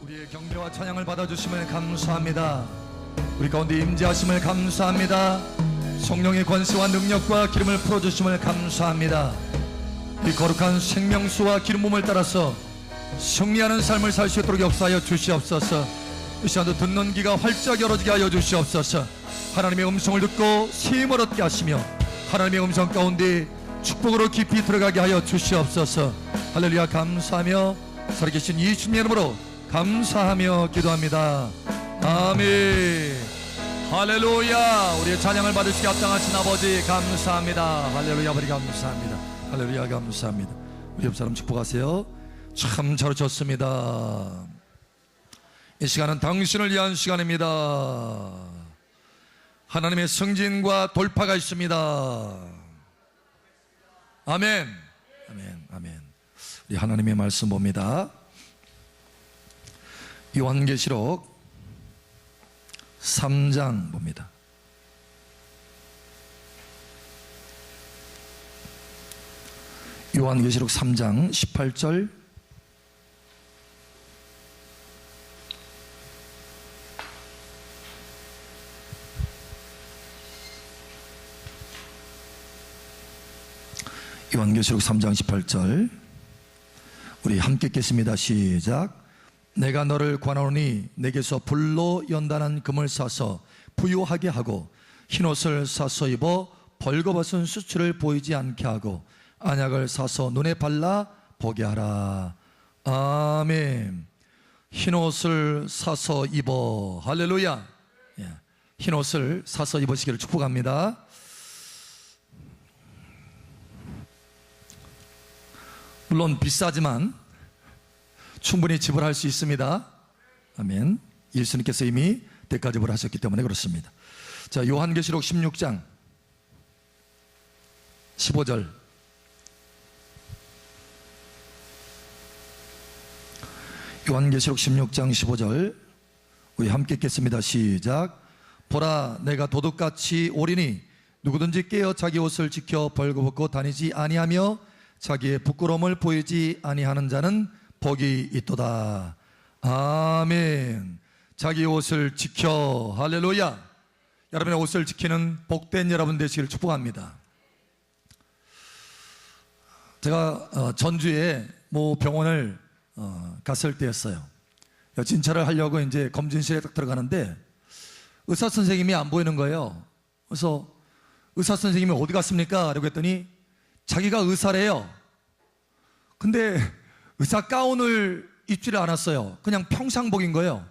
우리의 경배와 찬양을 받아주심을 감사합니다. 우리 가운데 임재하심을 감사합니다. 성령의 권세와 능력과 기름을 풀어주심을 감사합니다. 이 거룩한 생명수와 기름 몸을 따라서 승리하는 삶을 살 수 있도록 역사하여 주시옵소서. 이 시간도 듣는 귀가 활짝 열어지게 하여 주시옵소서. 하나님의 음성을 듣고 힘을 얻게 하시며 하나님의 음성 가운데 축복으로 깊이 들어가게 하여 주시옵소서. 할렐루야. 감사하며 살아계신 예수님의 이름으로 감사하며 기도합니다. 아멘. 할렐루야. 우리의 찬양을 받으시기 합당하신 아버지 감사합니다. 할렐루야. 아버지 감사합니다. 할렐루야. 감사합니다. 우리 옆 사람 축복하세요. 참 잘하셨습니다. 이 시간은 당신을 위한 시간입니다. 하나님의 승진과 돌파가 있습니다. 아멘. 아멘. 아멘. 우리 하나님의 말씀 봅니다. 요한계시록 3장 봅니다. 요한계시록 3장 18절 요한계시록 3장 18절 우리 함께 읽겠습니다. 시작. 내가 너를 권하노니 내게서 불로 연단한 금을 사서 부유하게 하고 흰옷을 사서 입어 벌거벗은 수치를 보이지 않게 하고 안약을 사서 눈에 발라 보게 하라. 아멘. 흰옷을 사서 입어. 할렐루야. 흰옷을 사서 입으시기를 축복합니다. 물론 비싸지만 충분히 지불할 수 있습니다. 아멘. 예수님께서 이미 대가 지불하셨기 때문에 그렇습니다. 자, 요한계시록 16장 15절 요한계시록 16장 15절 우리 함께 읽겠습니다. 시작. 보라, 내가 도둑같이 오리니 누구든지 깨어 자기 옷을 지켜 벌거벗고 다니지 아니하며 자기의 부끄러움을 보이지 아니하는 자는 복이 있도다. 아멘. 자기 옷을 지켜. 할렐루야. 여러분의 옷을 지키는 복된 여러분 되시기를 축복합니다. 제가 전주에 모 병원을 갔을 때였어요. 진찰을 하려고 이제 검진실에 딱 들어가는데 의사 선생님이 안 보이는 거예요. 그래서 의사 선생님이 어디 갔습니까? 라고 했더니 자기가 의사래요. 근데 의사 가운을 입지를 않았어요. 그냥 평상복인 거예요.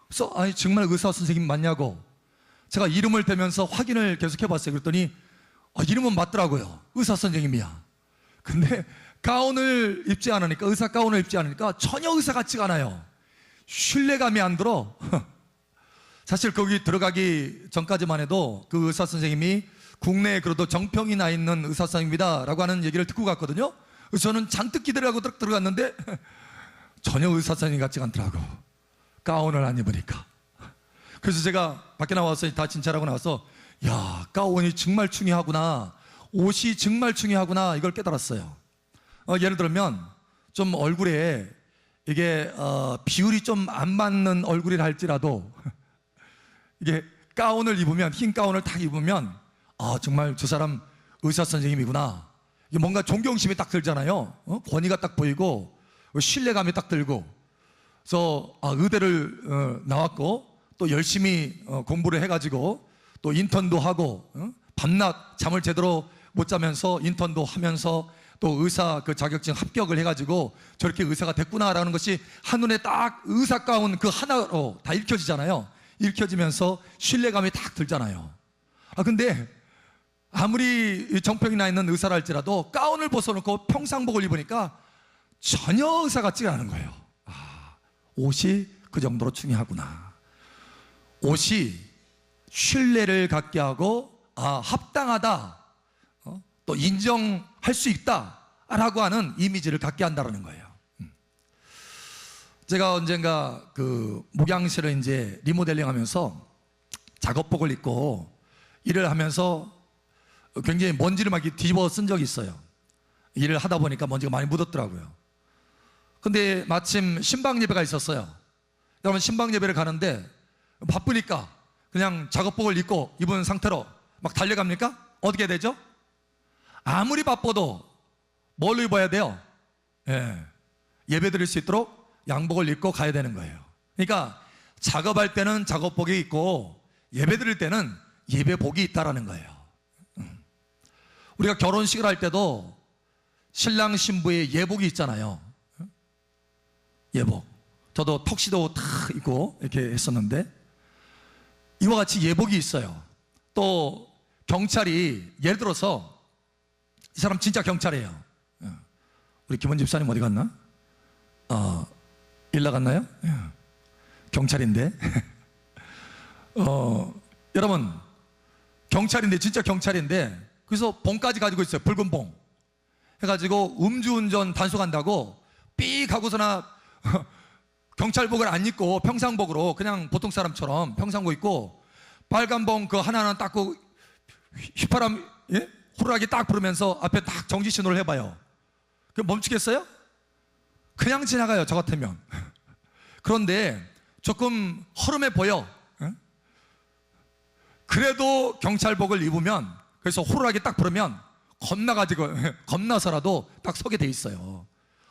그래서 아니 정말 의사 선생님 맞냐고 제가 이름을 대면서 확인을 계속 해봤어요. 그랬더니 이름은 맞더라고요. 의사 선생님이야. 근데 가운을 입지 않으니까, 의사 가운을 입지 않으니까 전혀 의사 같지가 않아요. 신뢰감이 안 들어. 사실 거기 들어가기 전까지만 해도 그 의사 선생님이 국내에 그래도 정평이 나 있는 의사 선생님이다 라고 하는 얘기를 듣고 갔거든요. 그래서 저는 잔뜩 기대를 하고 들어갔는데 전혀 의사 선생님 같지가 않더라고. 가운을 안 입으니까. 그래서 제가 밖에 나와서 다 진찰하고 나와서 야, 가운이 정말 중요하구나, 옷이 정말 중요하구나, 이걸 깨달았어요. 예를 들면 좀 얼굴에 이게 비율이 좀 안 맞는 얼굴이라 할지라도 이게 가운을 입으면, 흰 가운을 딱 입으면 정말 저 사람 의사 선생님이구나, 이게 뭔가 존경심이 딱 들잖아요. 권위가 딱 보이고 신뢰감이 딱 들고. 그래서 의대를 나왔고 또 열심히 공부를 해가지고 또 인턴도 하고 밤낮 잠을 제대로 못 자면서 인턴도 하면서 또 의사 그 자격증 합격을 해가지고 저렇게 의사가 됐구나라는 것이 한눈에 딱 의사 가운 그 하나로 다 읽혀지잖아요. 읽혀지면서 신뢰감이 딱 들잖아요. 근데 아무리 정평이 나 있는 의사라 할지라도 가운을 벗어놓고 평상복을 입으니까 전혀 의사 같지가 않은 거예요. 옷이 그 정도로 중요하구나. 옷이 신뢰를 갖게 하고 합당하다, 또 인정할 수 있다라고 하는 이미지를 갖게 한다는 거예요. 제가 언젠가 그 목양실을 이제 리모델링 하면서 작업복을 입고 일을 하면서 굉장히 먼지를 막 뒤집어 쓴 적이 있어요. 일을 하다 보니까 먼지가 많이 묻었더라고요. 근데 마침 신방 예배가 있었어요. 여러분 신방 예배를 가는데 바쁘니까 그냥 작업복을 입은 상태로 막 달려갑니까? 어떻게 되죠? 아무리 바빠도 뭘 입어야 돼요? 예배 드릴 수 있도록 양복을 입고 가야 되는 거예요. 그러니까 작업할 때는 작업복이 있고 예배 드릴 때는 예배복이 있다라는 거예요. 우리가 결혼식을 할 때도 신랑 신부의 예복이 있잖아요. 예복. 저도 턱시도 다 입고 이렇게 했었는데 이와 같이 예복이 있어요. 또 경찰이 예를 들어서 이 사람 진짜 경찰이에요. 우리 김원 집사님 어디 갔나? 일 나갔나요? 경찰인데 여러분 경찰인데 진짜 경찰인데 그래서 봉까지 가지고 있어요. 붉은 봉 해가지고 음주운전 단속한다고 삑 하고서나 경찰복을 안 입고 평상복으로 그냥 보통 사람처럼 평상복 입고 빨간 봉 그 하나하나 닦고 휘파람 호루라기 딱 부르면서 앞에 딱 정지 신호를 해봐요. 그럼 멈추겠어요? 그냥 지나가요. 저 같으면. 그런데 조금 허름해 보여. 그래도 경찰복을 입으면 그래서 호루라기 딱 부르면 겁나서라도 딱 서게 돼 있어요.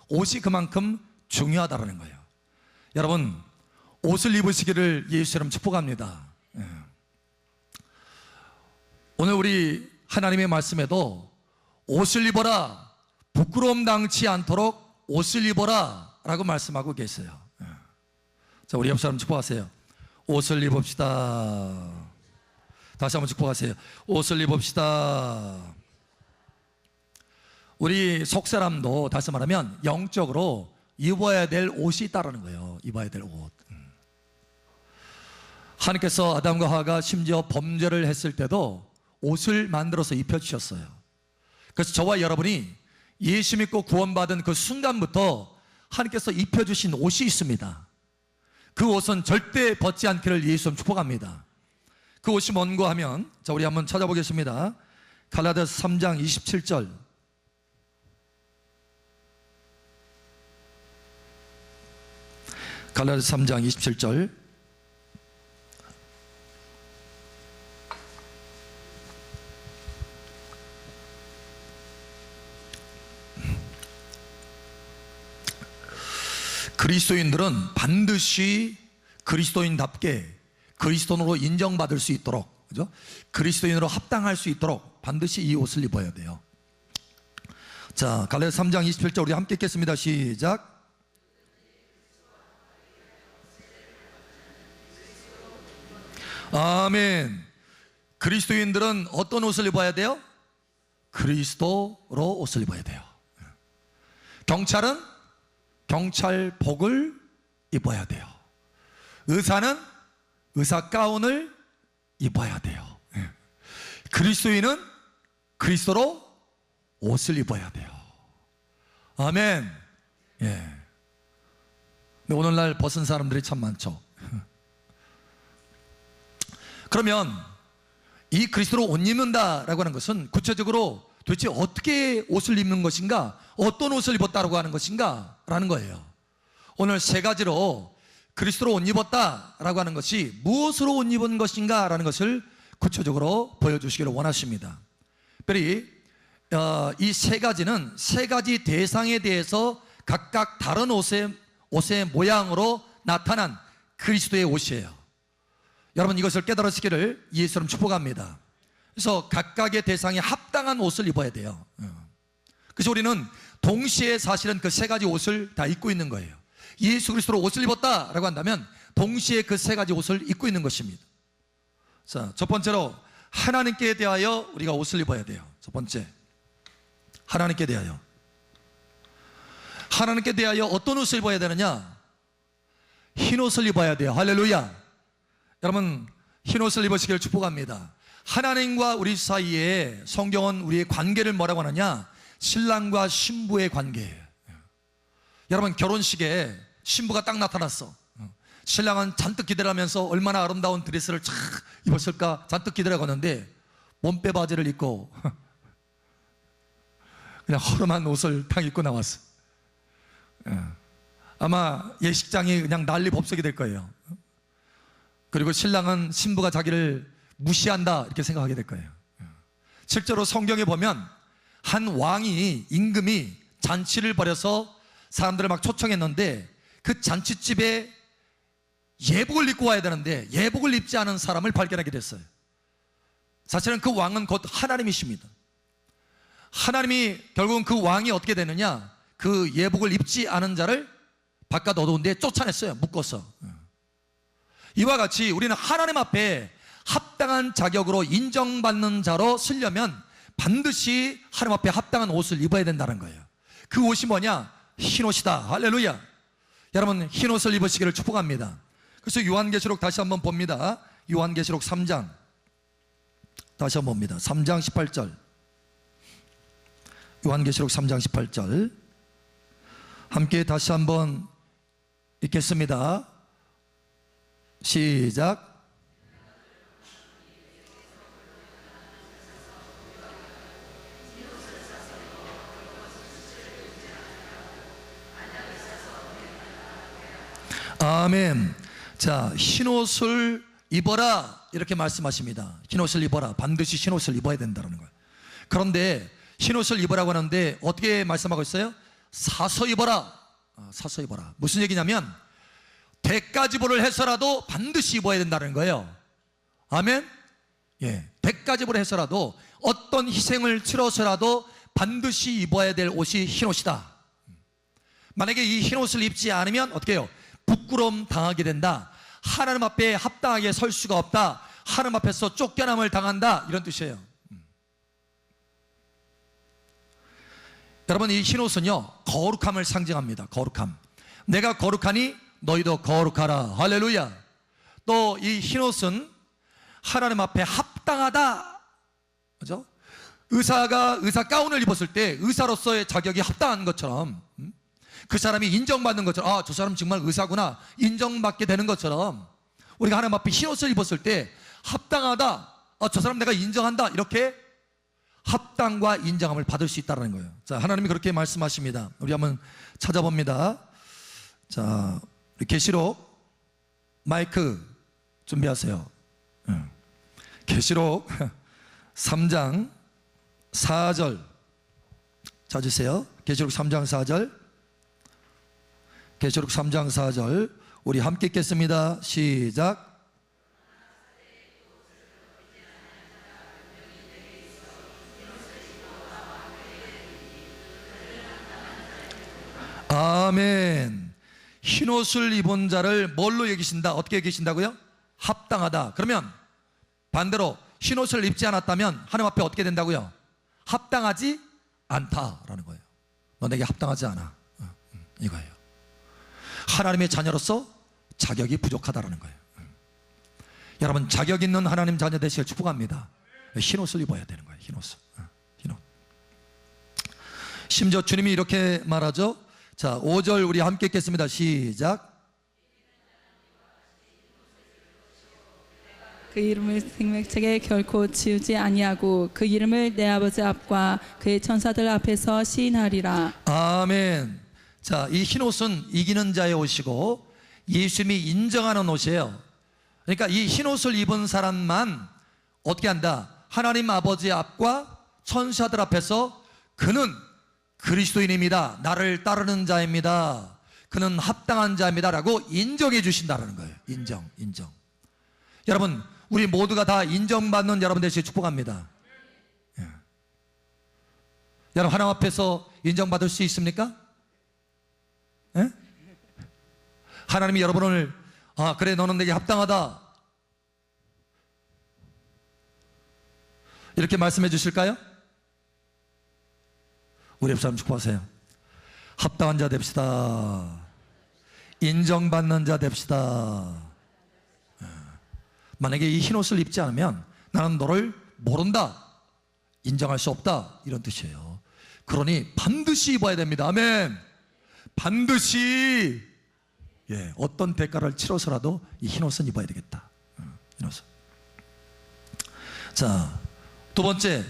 옷이 그만큼 중요하다는 거예요. 여러분 옷을 입으시기를 예수처럼 축복합니다. 오늘 우리 하나님의 말씀에도 옷을 입어라 부끄러움 당치 않도록 옷을 입어라 라고 말씀하고 계세요. 자, 우리 옆 사람 축복하세요. 옷을 입읍시다. 다시 한번 축복하세요. 옷을 입읍시다. 우리 속사람도 다시 말하면 영적으로 입어야 될 옷이 있다는 거예요. 입어야 될 옷. 하나님께서 아담과 하와가 심지어 범죄를 했을 때도 옷을 만들어서 입혀주셨어요. 그래서 저와 여러분이 예수 믿고 구원받은 그 순간부터 하나님께서 입혀주신 옷이 있습니다. 그 옷은 절대 벗지 않기를 예수님 축복합니다. 그 옷이 뭔가 하면 자 우리 한번 찾아보겠습니다. 갈라디아서 3장 27절 갈라디아서 3장 27절 그리스도인들은 반드시 그리스도인답게 그리스도인으로 인정받을 수 있도록, 그죠? 그리스도인으로 합당할 수 있도록 반드시 이 옷을 입어야 돼요. 자, 갈라디아서 3장 27절 우리 함께 읽겠습니다. 시작. 아멘. 그리스도인들은 어떤 옷을 입어야 돼요? 그리스도로 옷을 입어야 돼요. 경찰은 경찰복을 입어야 돼요. 의사는 의사 가운을 입어야 돼요. 그리스도인은 그리스도로 옷을 입어야 돼요. 아멘. 예. 근데 오늘날 벗은 사람들이 참 많죠. 그러면 이 그리스도로 옷 입는다라고 하는 것은 구체적으로 도대체 어떻게 옷을 입는 것인가, 어떤 옷을 입었다라고 하는 것인가 라는 거예요. 오늘 세 가지로 그리스도로 옷 입었다라고 하는 것이 무엇으로 옷 입은 것인가 라는 것을 구체적으로 보여주시기를 원하십니다. 특별히 이 세 가지는 세 가지 대상에 대해서 각각 다른 옷의 모양으로 나타난 그리스도의 옷이에요. 여러분 이것을 깨달으시기를 예수님 축복합니다. 그래서 각각의 대상에 합당한 옷을 입어야 돼요. 그래서 우리는 동시에 사실은 그 세 가지 옷을 다 입고 있는 거예요. 예수 그리스도로 옷을 입었다라고 한다면 동시에 그 세 가지 옷을 입고 있는 것입니다. 자, 첫 번째로 하나님께 대하여 우리가 옷을 입어야 돼요. 첫 번째, 하나님께 대하여. 하나님께 대하여 어떤 옷을 입어야 되느냐? 흰 옷을 입어야 돼요. 할렐루야. 여러분 흰 옷을 입으시기를 축복합니다. 하나님과 우리 사이에 성경은 우리의 관계를 뭐라고 하느냐? 신랑과 신부의 관계예요. 여러분 결혼식에 신부가 딱 나타났어. 신랑은 잔뜩 기대하면서 얼마나 아름다운 드레스를 쫙 입었을까 잔뜩 기대하고는데 몸빼 바지를 입고 그냥 허름한 옷을 딱 입고 나왔어. 아마 예식장이 그냥 난리 법석이 될 거예요. 그리고 신랑은 신부가 자기를 무시한다 이렇게 생각하게 될 거예요. 실제로 성경에 보면 한 왕이 임금이 잔치를 벌여서 사람들을 막 초청했는데 그 잔치집에 예복을 입고 와야 되는데 예복을 입지 않은 사람을 발견하게 됐어요. 사실은 그 왕은 곧 하나님이십니다. 하나님이 결국은 그 왕이 어떻게 되느냐, 그 예복을 입지 않은 자를 바깥 어두운 데에 쫓아냈어요. 묶어서. 이와 같이 우리는 하나님 앞에 합당한 자격으로 인정받는 자로 쓰려면 반드시 하나님 앞에 합당한 옷을 입어야 된다는 거예요. 그 옷이 뭐냐? 흰옷이다. 할렐루야. 여러분 흰옷을 입으시기를 축복합니다. 그래서 요한계시록 다시 한번 봅니다. 요한계시록 3장 다시 한번 봅니다. 3장 18절. 요한계시록 3장 18절 함께 다시 한번 읽겠습니다. 시작. 아멘. 자, 흰옷을 입어라 이렇게 말씀하십니다. 흰옷을 입어라. 반드시 흰옷을 입어야 된다는 거예요. 그런데 흰옷을 입으라고 하는데 어떻게 말씀하고 있어요? 사서 입어라. 사서 입어라. 무슨 얘기냐면 대가지보를 해서라도 반드시 입어야 된다는 거예요. 아멘. 예, 대가지보를 해서라도 어떤 희생을 치러서라도 반드시 입어야 될 옷이 흰옷이다. 만약에 이 흰옷을 입지 않으면 어떻게 해요? 부끄러움 당하게 된다. 하나님 앞에 합당하게 설 수가 없다. 하나님 앞에서 쫓겨남을 당한다. 이런 뜻이에요. 여러분 이 흰옷은요 거룩함을 상징합니다. 거룩함. 내가 거룩하니 너희도 거룩하라. 할렐루야. 또 이 흰옷은 하나님 앞에 합당하다. 그죠? 의사가 의사 가운을 입었을 때 의사로서의 자격이 합당한 것처럼 그 사람이 인정받는 것처럼 아, 저 사람 정말 의사구나 인정받게 되는 것처럼 우리가 하나님 앞에 흰옷을 입었을 때 합당하다. 아, 저 사람 내가 인정한다. 이렇게 합당과 인정함을 받을 수 있다는 거예요. 자, 하나님이 그렇게 말씀하십니다. 우리 한번 찾아봅니다. 자, 우리 계시록 마이크 준비하세요. 계시록 3장 4절 찾으세요. 계시록 3장 4절. 계시록 3장 4절 우리 함께 읽겠습니다. 시작. 아멘. 흰옷을 입은 자를 뭘로 여기신다? 어떻게 여기신다고요? 합당하다. 그러면 반대로 흰옷을 입지 않았다면 하나님 앞에 어떻게 된다고요? 합당하지 않다라는 거예요. 너 내게 합당하지 않아. 이거예요. 하나님의 자녀로서 자격이 부족하다라는 거예요. 여러분 자격 있는 하나님 자녀 되시길 축복합니다. 흰옷을 입어야 되는 거예요. 흰옷을. 흰옷. 심지어 주님이 이렇게 말하죠. 자, 5절 우리 함께 읽겠습니다. 시작. 그 이름을 생명책에 결코 지우지 아니하고 그 이름을 내 아버지 앞과 그의 천사들 앞에서 시인하리라. 아멘. 자, 이 흰옷은 이기는 자의 옷이고 예수님이 인정하는 옷이에요. 그러니까 이 흰옷을 입은 사람만 어떻게 한다? 하나님 아버지 앞과 천사들 앞에서 그는 그리스도인입니다. 나를 따르는 자입니다. 그는 합당한 자입니다. 라고 인정해 주신다는 거예요. 인정. 여러분 우리 모두가 다 인정받는 여러분 되시길 축복합니다. 예. 여러분 하나님 앞에서 인정받을 수 있습니까? 예? 하나님이 여러분을 아 그래 너는 내게 합당하다 이렇게 말씀해 주실까요? 우리 옆 사람 축복하세요. 합당한 자 됩시다. 인정받는 자 됩시다. 만약에 이 흰옷을 입지 않으면 나는 너를 모른다, 인정할 수 없다 이런 뜻이에요. 그러니 반드시 입어야 됩니다. 아멘. 반드시 예, 어떤 대가를 치러서라도 이 흰옷은 입어야 되겠다. 흰옷은. 자, 두 번째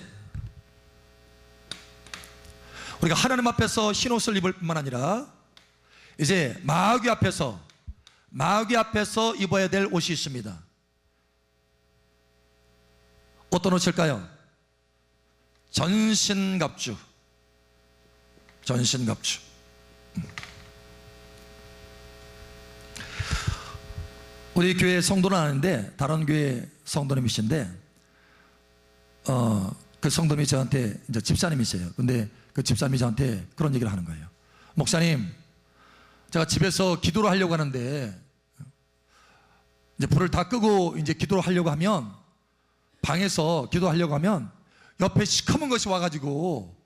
우리가 하나님 앞에서 흰옷을 입을 뿐만 아니라 이제 마귀 앞에서 입어야 될 옷이 있습니다. 어떤 옷일까요? 전신갑주. 우리 교회 성도는 아는데 다른 교회 성도님이신데 그 성도님이 저한테 이제 집사님이세요. 근데 그 집사님이 저한테 그런 얘기를 하는 거예요. 목사님, 제가 집에서 기도를 하려고 하는데 이제 불을 다 끄고 이제 기도를 하려고 하면, 방에서 기도하려고 하면 옆에 시커먼 것이 와가지고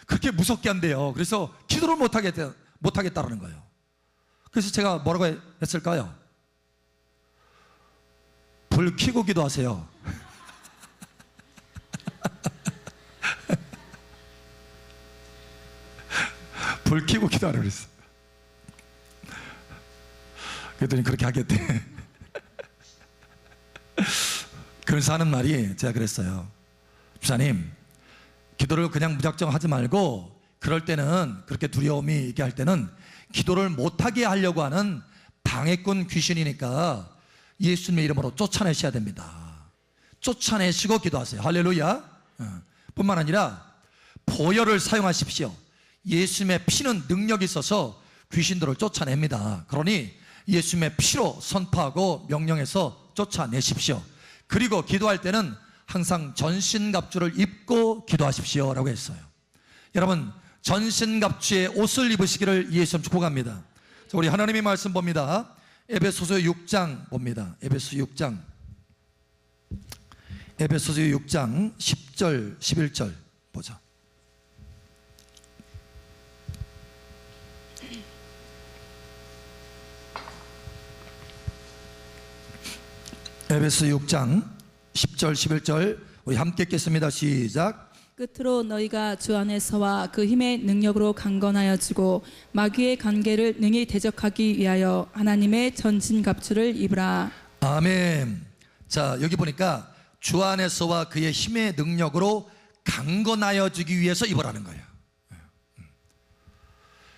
그렇게 무섭게 한대요. 그래서 기도를 못하겠다라는 거예요. 그래서 제가 뭐라고 했을까요? 불 켜고 기도하세요. 불 켜고 기도하라고 그랬어. 그랬더니 그렇게 하겠대. 그래서 하는 말이, 제가 그랬어요. 집사님, 기도를 그냥 무작정 하지 말고, 그럴 때는, 그렇게 두려움이 있게 할 때는 기도를 못하게 하려고 하는 방해꾼 귀신이니까 예수님의 이름으로 쫓아내셔야 됩니다. 쫓아내시고 기도하세요. 할렐루야. 뿐만 아니라 보혈을 사용하십시오. 예수님의 피는 능력이 있어서 귀신들을 쫓아냅니다. 그러니 예수님의 피로 선포하고 명령해서 쫓아내십시오. 그리고 기도할 때는 항상 전신갑주를 입고 기도하십시오 라고 했어요. 여러분, 전신갑주의 옷을 입으시기를 예수님 축복합니다. 자, 우리 하나님의 말씀 봅니다. 에베소서 6장 봅니다. 에베소 6장 10절 11절 보자. 에베소 6장 10절 11절 우리 함께 읽겠습니다. 시작. 끝으로 너희가 주 안에서와 그 힘의 능력으로 강건하여지고 마귀의 관계를 능히 대적하기 위하여 하나님의 전신갑주를 입으라. 아멘. 자, 여기 보니까 주 안에서와 그의 힘의 능력으로 강건하여지기 위해서 입으라는 거예요.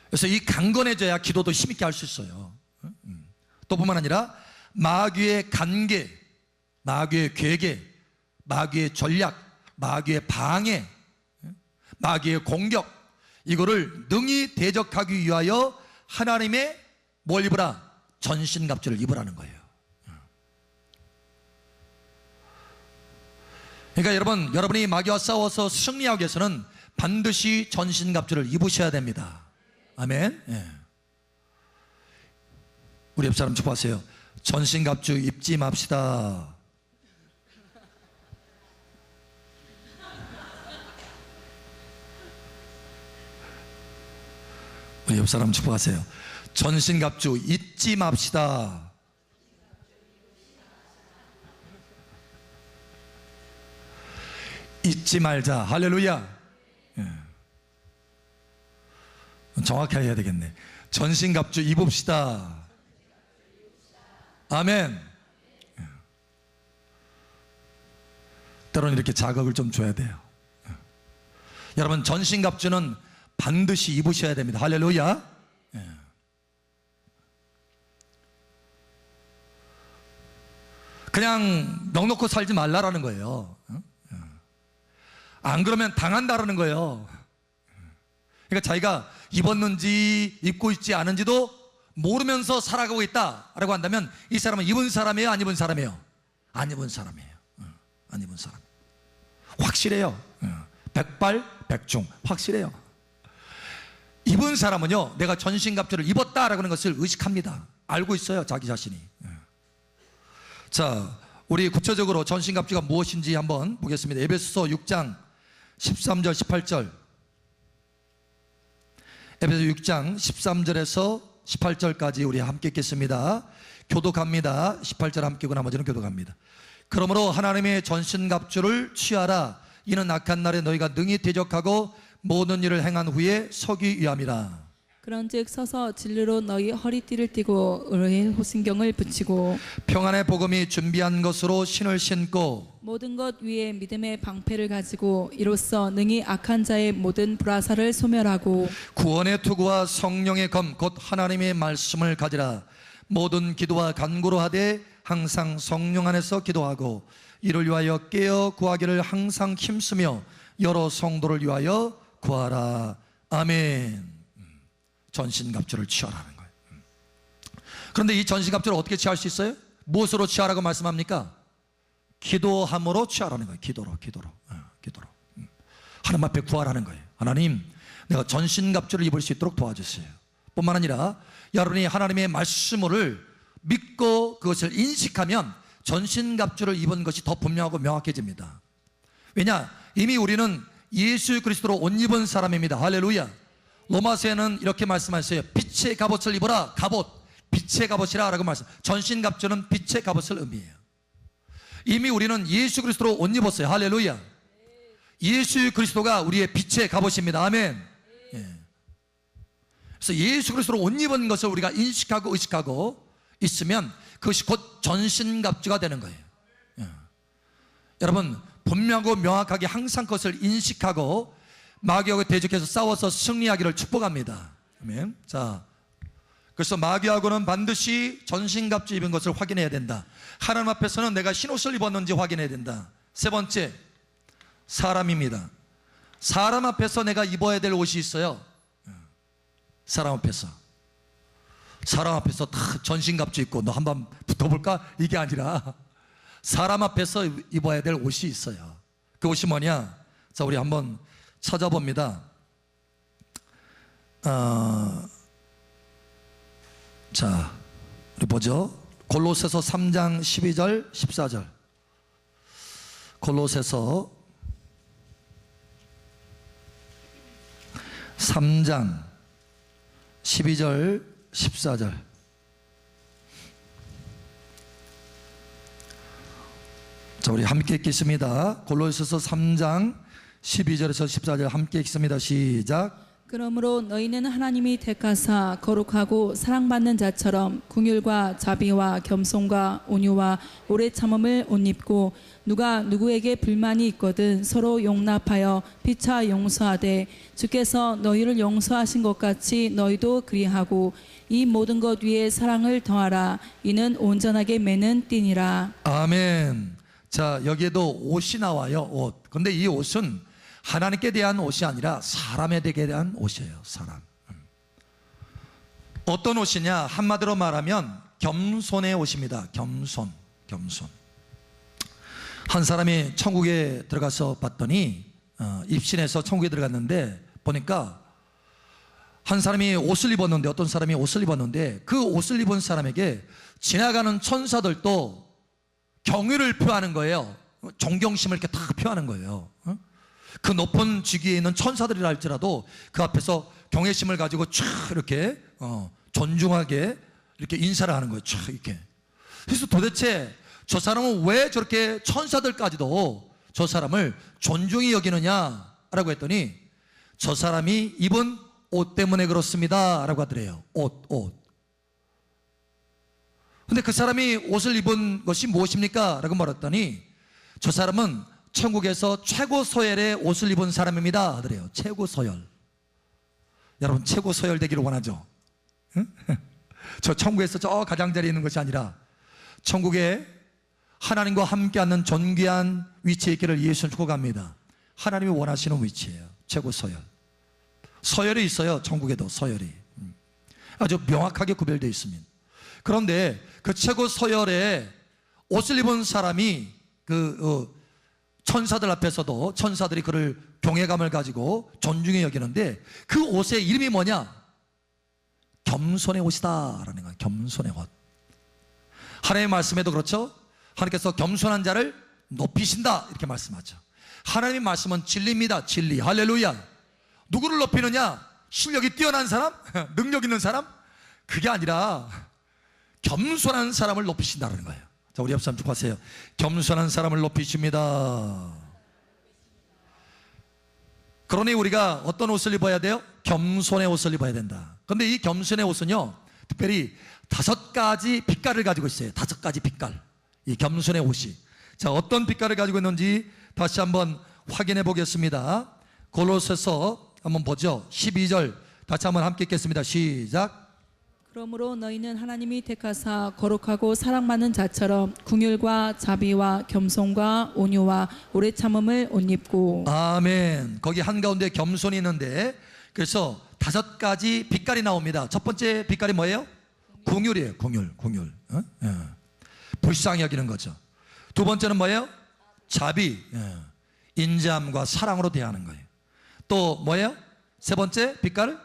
그래서 이 강건해져야 기도도 힘있게 할 수 있어요. 또 뿐만 아니라 마귀의 관계, 마귀의 괴계, 마귀의 전략, 마귀의 방해, 마귀의 공격, 이거를 능히 대적하기 위하여 하나님의 뭘 입으라? 전신갑주를 입으라는 거예요. 그러니까 여러분이 마귀와 싸워서 승리하기 위해서는 반드시 전신갑주를 입으셔야 됩니다. 아멘. 예. 우리 옆 사람 축복하세요. 전신갑주 입지 맙시다. 우리 옆 사람 축복하세요. 전신갑주 잊지 맙시다. 잊지 말자. 할렐루야. 예. 정확히 해야 되겠네. 전신갑주 입읍시다. 아멘. 예. 때로는 이렇게 자극을 좀 줘야 돼요. 예. 여러분, 전신갑주는 반드시 입으셔야 됩니다. 할렐루야. 예. 그냥 넉넉히 살지 말라라는 거예요. 안 그러면 당한다라는 거예요. 그러니까 자기가 입었는지 입고 있지 않은지도 모르면서 살아가고 있다라고 한다면 이 사람은 입은 사람이에요? 안 입은 사람이에요? 안 입은 사람이에요. 안 입은 사람. 확실해요. 백발백중 확실해요. 입은 사람은요, 내가 전신갑주를 입었다라고 하는 것을 의식합니다. 알고 있어요, 자기 자신이. 자, 우리 구체적으로 전신갑주가 무엇인지 한번 보겠습니다. 에베소서 6장 13절 18절. 에베소 6장 13절에서 18절까지 우리 함께 읽겠습니다. 교독합니다. 18절 함께 읽고 나머지는 교독합니다. 그러므로 하나님의 전신갑주를 취하라. 이는 악한 날에 너희가 능히 대적하고 모든 일을 행한 후에 서기 위함이라. 그런즉 서서 진리로 너희 허리띠를 띠고 의의 호신경을 붙이고 평안의 복음이 준비한 것으로 신을 신고 모든 것 위에 믿음의 방패를 가지고 이로써 능히 악한 자의 모든 불화살을 소멸하고 구원의 투구와 성령의 검 곧 하나님의 말씀을 가지라. 모든 기도와 간구로 하되 항상 성령 안에서 기도하고 이를 위하여 깨어 구하기를 항상 힘쓰며 여러 성도를 위하여 구하라. 아멘. 전신갑주를 취하라는 거예요. 그런데 이 전신갑주를 어떻게 취할 수 있어요? 무엇으로 취하라고 말씀합니까? 기도함으로 취하라는 거예요. 기도로. 하나님 앞에 구하라는 거예요. 하나님, 내가 전신갑주를 입을 수 있도록 도와주세요. 뿐만 아니라 여러분이 하나님의 말씀을 믿고 그것을 인식하면 전신갑주를 입은 것이 더 분명하고 명확해집니다. 왜냐? 이미 우리는 예수 그리스도로 옷 입은 사람입니다. 할렐루야. 로마서에는 이렇게 말씀하셨어요. 빛의 갑옷을 입어라. 갑옷, 빛의 갑옷이라 라고 말씀. 전신갑주는 빛의 갑옷을 의미해요. 이미 우리는 예수 그리스도로 옷 입었어요. 할렐루야. 예수 그리스도가 우리의 빛의 갑옷입니다. 아멘. 예. 그래서 예수 그리스도로 옷 입은 것을 우리가 인식하고 의식하고 있으면 그것이 곧 전신갑주가 되는 거예요. 예. 여러분, 분명하고 명확하게 항상 그것을 인식하고 마귀하고 대적해서 싸워서 승리하기를 축복합니다. 아멘. 자, 그래서 마귀하고는 반드시 전신갑주 입은 것을 확인해야 된다. 하나님 앞에서는 내가 흰옷을 입었는지 확인해야 된다. 세 번째, 사람입니다. 사람 앞에서 내가 입어야 될 옷이 있어요. 사람 앞에서 다 전신갑주 입고 너 한번 붙어볼까? 이게 아니라 사람 앞에서 입어야 될 옷이 있어요. 그 옷이 뭐냐? 자, 우리 한번 찾아봅니다. 자, 우리 보죠. 골로새서 3장 12절 14절. 골로새서 3장 12절 14절. 자, 우리 함께 읽겠습니다. 골로새서 3장 12절에서 14절 함께 읽습니다. 시작. 그러므로 너희는 하나님이 택하사 거룩하고 사랑받는 자처럼 긍휼과 자비와 겸손과 온유와 오래 참음을 옷 입고 누가 누구에게 불만이 있거든 서로 용납하여 피차 용서하되 주께서 너희를 용서하신 것 같이 너희도 그리하고 이 모든 것 위에 사랑을 더하라. 이는 온전하게 매는 띠니라. 아멘. 자, 여기에도 옷이 나와요. 옷. 근데 이 옷은 하나님께 대한 옷이 아니라 사람에 대한 옷이에요. 사람. 어떤 옷이냐? 한마디로 말하면 겸손의 옷입니다. 겸손. 한 사람이 천국에 들어가서 봤더니 입신해서 천국에 들어갔는데 보니까 한 사람이 옷을 입었는데, 어떤 사람이 옷을 입었는데 그 옷을 입은 사람에게 지나가는 천사들도 경의를 표하는 거예요. 존경심을 이렇게 다 표하는 거예요. 그 높은 직위에 있는 천사들이라 할지라도 그 앞에서 경외심을 가지고 촥 이렇게 존중하게 이렇게 인사를 하는 거예요. 촥 이렇게. 그래서 도대체 저 사람은 왜 저렇게 천사들까지도 저 사람을 존중히 여기느냐라고 했더니 저 사람이 입은 옷 때문에 그렇습니다 라고 하더래요. 옷. 근데 그 사람이 옷을 입은 것이 무엇입니까? 라고 말했더니 저 사람은 천국에서 최고 서열의 옷을 입은 사람입니다 하더래요. 최고 서열. 여러분, 최고 서열 되기를 원하죠? 응? 저 천국에서 저 가장자리에 있는 것이 아니라 천국에 하나님과 함께하는 존귀한 위치에 있기를 예수는 축복합니다. 하나님이 원하시는 위치예요. 최고 서열. 서열이 있어요. 천국에도 서열이 아주 명확하게 구별되어 있습니다. 그런데 그 최고 서열에 옷을 입은 사람이 천사들 앞에서도 천사들이 그를 경외감을 가지고 존중해 여기는데 그 옷의 이름이 뭐냐? 겸손의 옷이다 라는 거예요. 겸손의 옷. 하나님의 말씀에도 그렇죠. 하나님께서 겸손한 자를 높이신다 이렇게 말씀하죠. 하나님의 말씀은 진리입니다. 진리. 할렐루야. 누구를 높이느냐? 실력이 뛰어난 사람? 능력 있는 사람? 그게 아니라 겸손한 사람을 높이신다는 거예요. 자, 우리 옆 사람 축하하세요. 겸손한 사람을 높이십니다. 그러니 우리가 어떤 옷을 입어야 돼요? 겸손의 옷을 입어야 된다. 그런데 이 겸손의 옷은요, 특별히 5가지 빛깔을 가지고 있어요. 5가지 빛깔. 이 겸손의 옷이. 자, 어떤 빛깔을 가지고 있는지 다시 한번 확인해 보겠습니다. 골로새서 한번 보죠. 12절 다시 한번 함께 읽겠습니다. 시작. 그러므로 너희는 하나님이 택하사 거룩하고 사랑받는 자처럼 긍휼과 자비와 겸손과 온유와 오래 참음을 옷 입고. 아멘. 거기 한가운데 겸손이 있는데, 그래서 5가지 빛깔이 나옵니다. 첫 번째 빛깔이 뭐예요? 긍휼이에요. 긍휼. 예. 불쌍히 여기는 거죠. 두 번째는 뭐예요? 자비. 예. 인자함과 사랑으로 대하는 거예요. 또 뭐예요? 세 번째 빛깔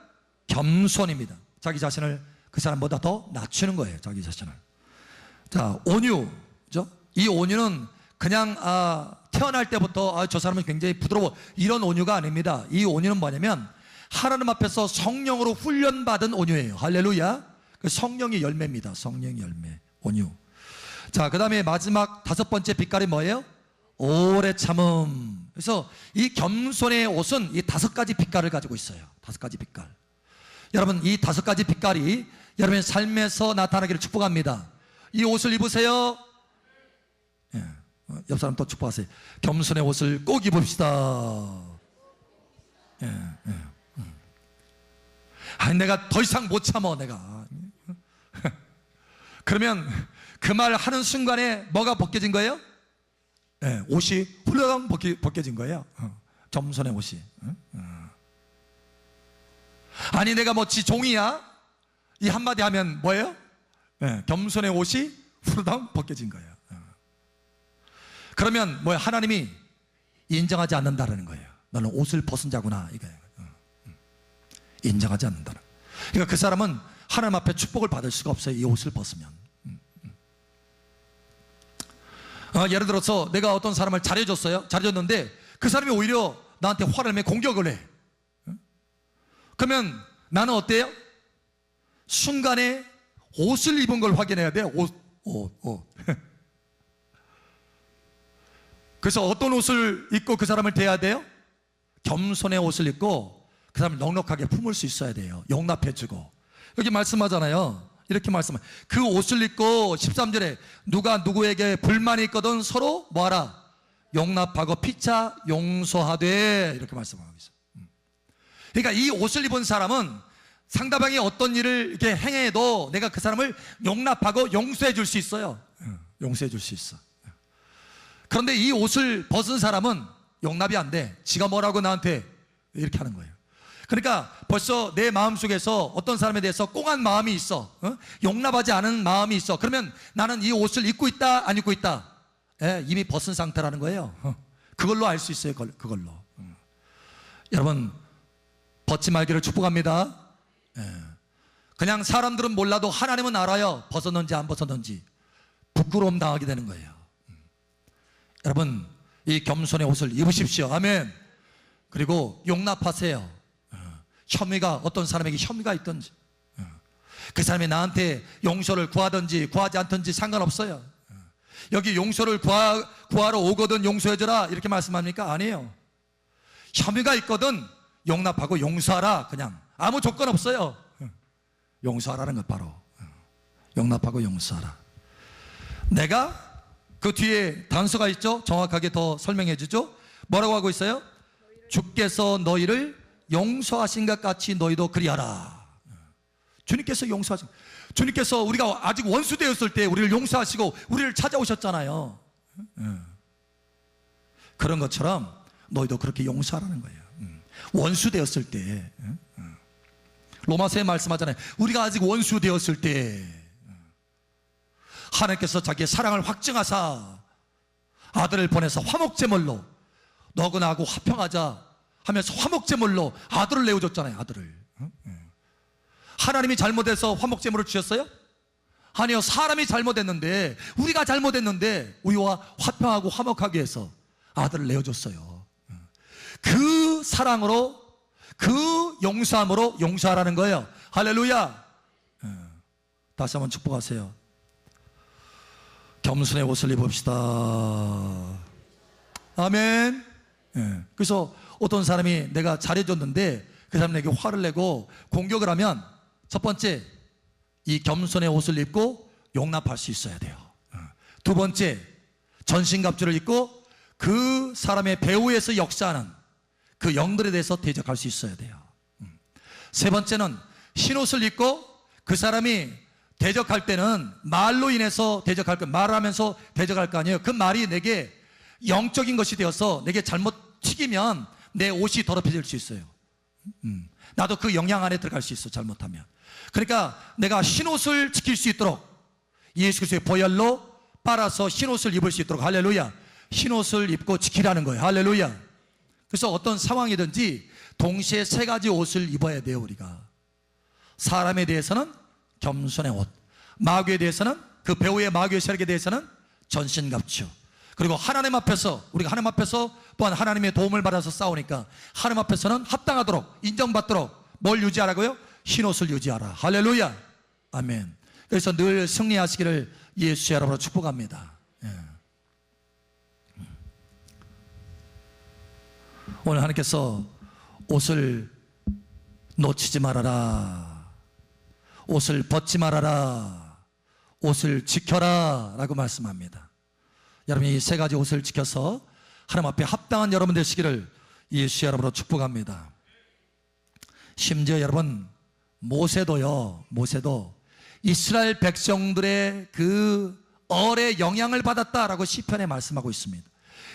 겸손입니다. 자기 자신을 그 사람보다 더 낮추는 거예요. 자기 자신을. 자, 온유죠. 이 온유는 그냥 태어날 때부터 저 사람은 굉장히 부드러워, 이런 온유가 아닙니다. 이 온유는 뭐냐면 하나님 앞에서 성령으로 훈련받은 온유예요. 할렐루야. 그 성령의 열매입니다. 성령의 열매, 온유. 자, 그 다음에 마지막 5번째 빛깔이 뭐예요? 오래 참음. 그래서 이 겸손의 옷은 이 5가지 빛깔을 가지고 있어요. 5가지 빛깔. 여러분, 이 5가지 빛깔이 여러분의 삶에서 나타나기를 축복합니다. 이 옷을 입으세요. 예. 옆 사람 또 축복하세요. 겸손의 옷을 꼭 입읍시다. 예. 아니, 내가 더 이상 못 참어, 내가. 그러면 그 말 하는 순간에 뭐가 벗겨진 거예요? 예, 옷이 훌렁 벗겨진 거예요. 겸손의 옷이. 아니, 내가 뭐 지 종이야? 이 한마디 하면 뭐예요? 예, 겸손의 옷이 훌렁 벗겨진 거예요. 그러면 뭐야? 하나님이 인정하지 않는다는 거예요. 너는 옷을 벗은 자구나, 이거예요. 인정하지 않는다는. 그러니까 그 사람은 하나님 앞에 축복을 받을 수가 없어요. 이 옷을 벗으면. 예를 들어서 내가 어떤 사람을 잘해줬는데 그 사람이 오히려 나한테 화를 내 공격을 해. 그러면 나는 어때요? 순간에 옷을 입은 걸 확인해야 돼요. 옷. 그래서 어떤 옷을 입고 그 사람을 대해야 돼요? 겸손의 옷을 입고 그 사람을 넉넉하게 품을 수 있어야 돼요. 용납해주고. 여기 말씀하잖아요. 이렇게 말씀해요. 그 옷을 입고 13절에 누가 누구에게 불만이 있거든 서로 뭐하라? 용납하고 피차 용서하되, 이렇게 말씀하고 있어요. 그러니까 이 옷을 입은 사람은 상대방이 어떤 일을 이렇게 행해도 내가 그 사람을 용납하고 용서해 줄 수 있어요. 용서해 줄 수 있어. 그런데 이 옷을 벗은 사람은 용납이 안 돼. 지가 뭐라고 나한테 이렇게 하는 거예요. 그러니까 벌써 내 마음속에서 어떤 사람에 대해서 꽁한 마음이 있어. 용납하지 않은 마음이 있어. 그러면 나는 이 옷을 입고 있다, 안 입고 있다? 이미 벗은 상태라는 거예요. 그걸로 알 수 있어요. 그걸로. 여러분, 벗지 말기를 축복합니다. 그냥 사람들은 몰라도 하나님은 알아요. 벗었는지 안 벗었는지. 부끄러움 당하게 되는 거예요. 여러분, 이 겸손의 옷을 입으십시오. 아멘. 그리고 용납하세요. 혐의가, 어떤 사람에게 혐의가 있든지 그 사람이 나한테 용서를 구하든지 구하지 않든지 상관없어요. 여기 용서를 구하러 오거든 용서해줘라 이렇게 말씀합니까? 아니에요. 혐의가 있거든 용납하고 용서하라. 그냥 아무 조건 없어요. 용서하라는 것, 바로 용납하고 용서하라. 내가 그 뒤에 단서가 있죠. 정확하게 더 설명해 주죠. 뭐라고 하고 있어요? 주께서 너희를 용서하신 것 같이 너희도 그리하라. 주님께서 용서하신, 주님께서 우리가 아직 원수 되었을 때 우리를 용서하시고 우리를 찾아오셨잖아요. 그런 것처럼 너희도 그렇게 용서하라는 거예요. 원수 되었을 때. 로마서에 말씀하잖아요. 우리가 아직 원수 되었을 때 하나님께서 자기의 사랑을 확증하사 아들을 보내서 화목제물로 너고 나하고 화평하자 하면서 화목제물로 아들을 내어줬잖아요. 아들을. 하나님이 잘못해서 화목제물을 주셨어요? 아니요. 사람이 잘못했는데, 우리가 잘못했는데 우리와 화평하고 화목하게 해서 아들을 내어줬어요. 그 사랑으로, 그 용서함으로 용서하라는 거예요. 할렐루야. 다시 한번 축복하세요. 겸손의 옷을 입읍시다. 아멘. 그래서 어떤 사람이 내가 잘해줬는데 그 사람에게 화를 내고 공격을 하면 첫 번째, 이 겸손의 옷을 입고 용납할 수 있어야 돼요. 두 번째, 전신갑주를 입고 그 사람의 배후에서 역사하는 그 영들에 대해서 대적할 수 있어야 돼요. 세 번째는 흰옷을 입고 그 사람이 대적할 때는 말로 인해서 대적할 거, 말을 하면서 대적할 거 아니에요. 그 말이 내게 영적인 것이 되어서 내게 잘못 튀기면 내 옷이 더럽혀질 수 있어요. 나도 그 영향 안에 들어갈 수 있어, 잘못하면. 그러니까 내가 흰옷을 지킬 수 있도록 예수 그리스도의 보혈로 빨아서 흰옷을 입을 수 있도록, 할렐루야, 흰옷을 입고 지키라는 거예요. 할렐루야. 그래서 어떤 상황이든지 동시에 세 가지 옷을 입어야 돼요. 우리가 사람에 대해서는 겸손의 옷, 마귀에 대해서는, 그 배후의 마귀의 세력에 대해서는 전신갑주, 그리고 하나님 앞에서, 우리가 하나님 앞에서 또한 하나님의 도움을 받아서 싸우니까 하나님 앞에서는 합당하도록, 인정받도록 뭘 유지하라고요? 흰옷을 유지하라. 할렐루야, 아멘. 그래서 늘 승리하시기를 예수의 이름으로 축복합니다. 오늘 하나님께서 옷을 놓치지 말아라, 옷을 벗지 말아라, 옷을 지켜라 라고 말씀합니다. 여러분이 이 세 가지 옷을 지켜서 하나님 앞에 합당한 여러분 되시기를 예수의 이름으로 축복합니다. 심지어 여러분, 모세도 이스라엘 백성들의 그 얼의 영향을 받았다라고 시편에 말씀하고 있습니다.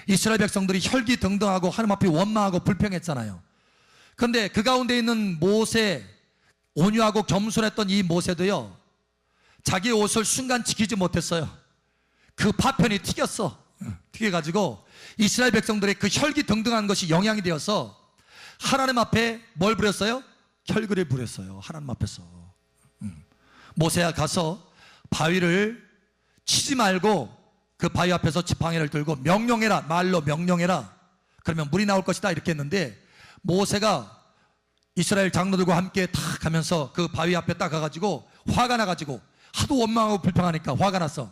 이스라엘 백성들이 혈기등등하고 하나님 앞에 원망하고 불평했잖아요. 그런데 그 가운데 있는 모세, 온유하고 겸손했던 이 모세도요, 자기 옷을 순간 지키지 못했어요. 그 파편이 튀겨가지고 이스라엘 백성들의 그 혈기등등한 것이 영향이 되어서 하나님 앞에 뭘 부렸어요? 혈그를 부렸어요. 하나님 앞에서. 모세야, 가서 바위를 치지 말고 그 바위 앞에서 지팡이를 들고 명령해라, 말로 명령해라, 그러면 물이 나올 것이다, 이렇게 했는데 모세가 이스라엘 장로들과 함께 탁 가면서 그 바위 앞에 딱 가가지고 화가 나가지고, 하도 원망하고 불평하니까 화가 났어.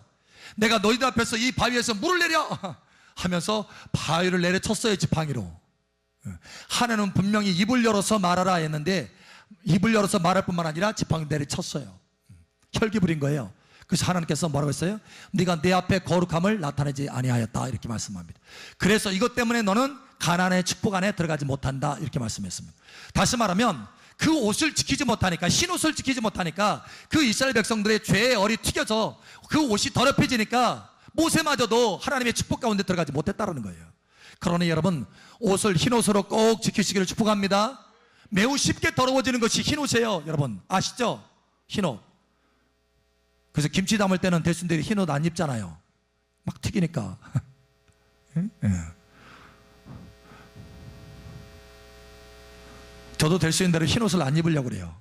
내가 너희들 앞에서 이 바위에서 물을 내려 하면서 바위를 내려쳤어요, 지팡이로. 하나님은 분명히 입을 열어서 말하라 했는데 입을 열어서 말할 뿐만 아니라 지팡이 내려쳤어요. 혈기 부린 거예요. 그래서 하나님께서 뭐라고 했어요? 네가 내 앞에 거룩함을 나타내지 아니하였다, 이렇게 말씀합니다. 그래서 이것 때문에 너는 가나안의 축복 안에 들어가지 못한다, 이렇게 말씀했습니다. 다시 말하면 그 옷을 지키지 못하니까, 흰옷을 지키지 못하니까 그 이스라엘 백성들의 죄의 얼이 튀겨서 그 옷이 더럽혀지니까 모세마저도 하나님의 축복 가운데 들어가지 못했다는 거예요. 그러니 여러분, 옷을 흰옷으로 꼭 지키시기를 축복합니다. 매우 쉽게 더러워지는 것이 흰옷이에요. 여러분 아시죠? 흰옷. 그래서 김치 담을 때는 대순들이 흰옷 안 입잖아요. 막 튀기니까. 저도 될 수 있는 대로 흰옷을 안 입으려고 그래요.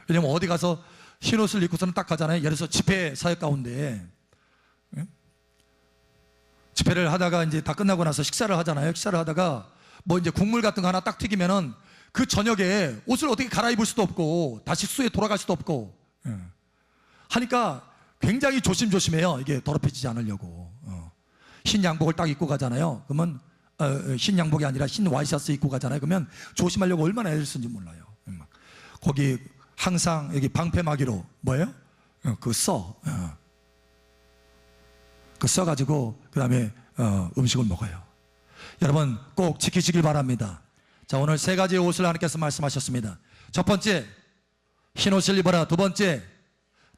왜냐면 어디 가서 흰옷을 입고서는 딱 가잖아요. 예를 들어서 집회 사역 가운데 집회를 하다가 이제 다 끝나고 나서 식사를 하잖아요. 식사를 하다가 뭐 이제 국물 같은 거 하나 딱 튀기면은 그 저녁에 옷을 어떻게 갈아입을 수도 없고 다시 숙소에 돌아갈 수도 없고 하니까 굉장히 조심조심해요. 이게 더럽혀지지 않으려고. 흰 양복을 딱 입고 가잖아요. 그러면 흰 양복이 아니라 흰 와이셔츠 입고 가잖아요. 그러면 조심하려고 얼마나 애를 쓰는지 몰라요. 거기 항상 여기 방패막이로 뭐예요? 그 써가지고 그 다음에 음식을 먹어요. 여러분 꼭 지키시길 바랍니다. 자, 오늘 세 가지의 옷을 하나님께서 말씀하셨습니다. 첫 번째, 흰옷을 입어라. 두 번째,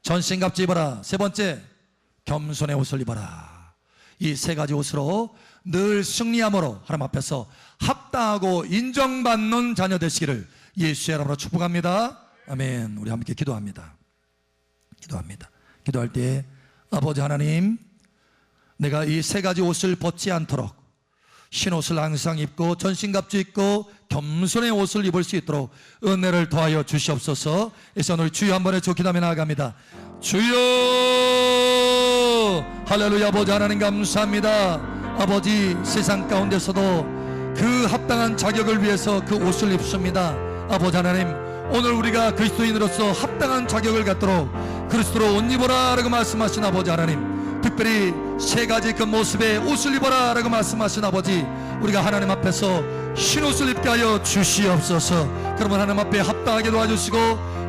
전신갑주 입어라. 세 번째, 겸손의 옷을 입어라. 이 세 가지 옷으로 늘 승리함으로 하나님 앞에서 합당하고 인정받는 자녀 되시기를 예수의 이름으로 축복합니다. 아멘. 우리 함께 기도합니다. 기도할 때, 아버지 하나님, 내가 이 세 가지 옷을 벗지 않도록 흰옷을 항상 입고 전신갑주 입고 겸손의 옷을 입을 수 있도록 은혜를 더하여 주시옵소서. 그래서 오늘 주여 한 번에 기도하며 나아갑니다. 주여, 할렐루야. 아버지 하나님 감사합니다. 아버지, 세상 가운데서도 그 합당한 자격을 위해서 그 옷을 입습니다. 아버지 하나님, 오늘 우리가 그리스도인으로서 합당한 자격을 갖도록 그리스도로 옷 입어라 라고 말씀하신 아버지 하나님, 특별히 세 가지 그 모습의 옷을 입어라 라고 말씀하신 아버지, 우리가 하나님 앞에서 흰 옷을 입게 하여 주시옵소서. 그러면 하나님 앞에 합당하게 도와주시고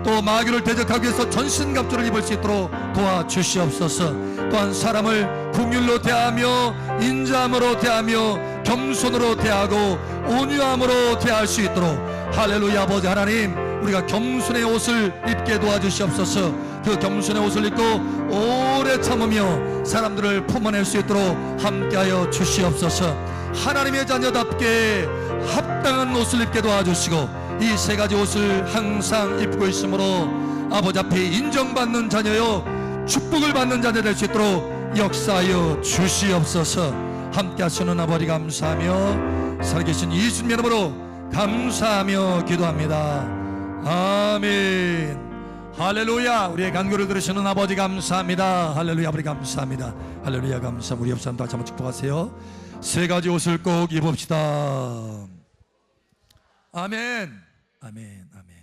또 마귀를 대적하기 위해서 전신갑주를 입을 수 있도록 도와주시옵소서. 또한 사람을 긍휼로 대하며 인자함으로 대하며 겸손으로 대하고 온유함으로 대할 수 있도록, 할렐루야. 아버지 하나님, 우리가 겸손의 옷을 입게 도와주시옵소서. 그 겸손의 옷을 입고 오래 참으며 사람들을 품어낼 수 있도록 함께하여 주시옵소서. 하나님의 자녀답게 합당한 옷을 입게 도와주시고 이 세 가지 옷을 항상 입고 있으므로 아버지 앞에 인정받는 자녀요 축복을 받는 자녀 될 수 있도록 역사하여 주시옵소서. 함께 하시는 아버지 감사하며 살아계신 예수님 이름으로 감사하며 기도합니다. 아멘. 할렐루야. 우리의 간구를 들으시는 아버지 감사합니다. 할렐루야. 아버지 감사합니다. 할렐루야. 감사합니다. 우리 옆 사람 다시 한번 축복하세요. 세 가지 옷을 꼭 입읍시다. 아멘. 아멘. 아멘.